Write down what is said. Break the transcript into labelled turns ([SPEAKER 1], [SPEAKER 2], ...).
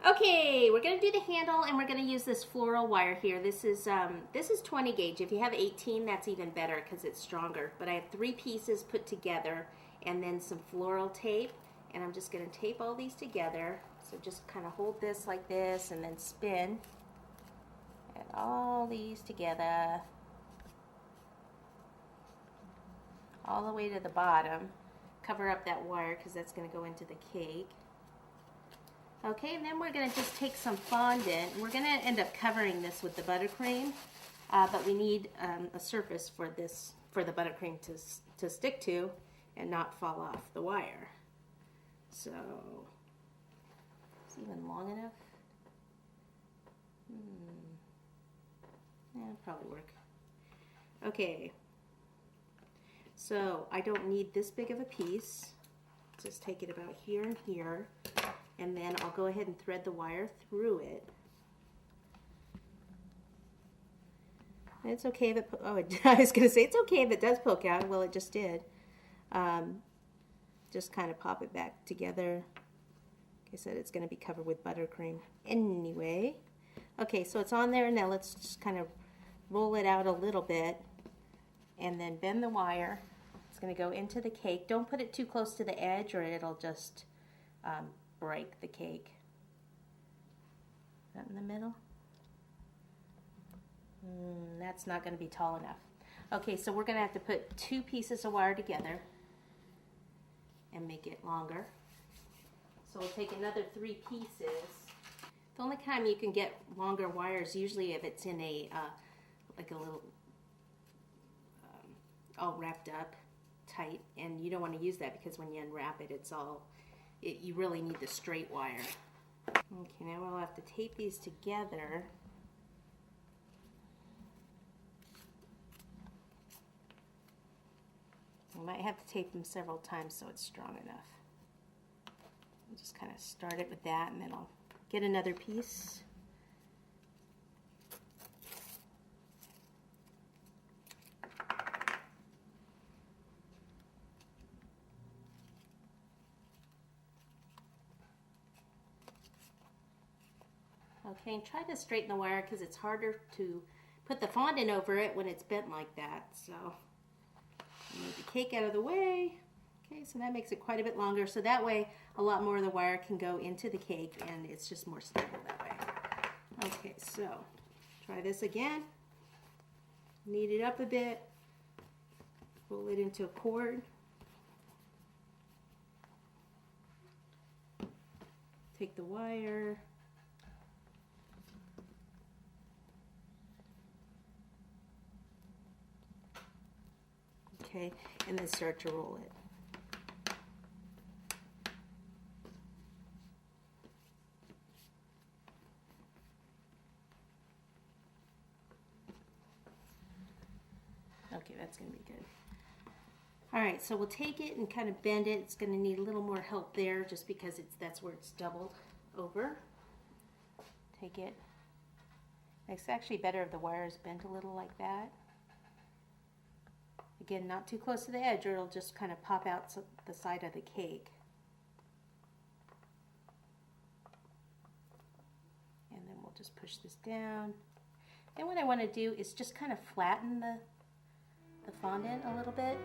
[SPEAKER 1] Okay, we're gonna do the handle, and we're gonna use this floral wire here. This is 20 gauge. If you have 18, that's even better because it's stronger. But I have 3 pieces put together, and then some floral tape, and I'm just gonna tape all these together. So just kind of hold this like this, and then spin, and all these together, all the way to the bottom. Cover up that wire because that's gonna go into the cake. Okay, and then we're going to just take some fondant. We're going to end up covering this with the buttercream, but we need a surface for the buttercream to stick to and not fall off the wire. So, is it even long enough? Yeah, it'll probably work. Okay, so I don't need this big of a piece. Just take it about here and here. And then I'll go ahead and thread the wire through it. And it's okay if it, I was going to say it's okay if it does poke out. Well, it just did. Just kind of pop it back together. Like I said, it's going to be covered with buttercream anyway. Okay, so it's on there. Now let's just kind of roll it out a little bit and then bend the wire. It's going to go into the cake. Don't put it too close to the edge or it'll just break the cake. That in the middle? That's not going to be tall enough. Okay, so we're going to have to put 2 pieces of wire together and make it longer. So we'll take another 3 pieces. The only time you can get longer wires usually if it's in a like a little all wrapped up tight, and you don't want to use that because when you unwrap it, it's all you really need the straight wire. Okay, now we'll have to tape these together. You might have to tape them several times so it's strong enough. I'll just kind of start it with that, and then I'll get another piece. Okay, and try to straighten the wire because it's harder to put the fondant over it when it's bent like that. So, move the cake out of the way. Okay, so that makes it quite a bit longer. So that way, a lot more of the wire can go into the cake and it's just more stable that way. Okay, so try this again. Knead it up a bit. Roll it into a cord. Take the wire. Okay, and then start to roll it. Okay, that's going to be good. All right, so we'll take it and kind of bend it. It's going to need a little more help there just because that's where it's doubled over. Take it. It's actually better if the wire is bent a little like that. Again, not too close to the edge or it'll just kind of pop out the side of the cake. And then we'll just push this down. And what I want to do is just kind of flatten the fondant a little bit.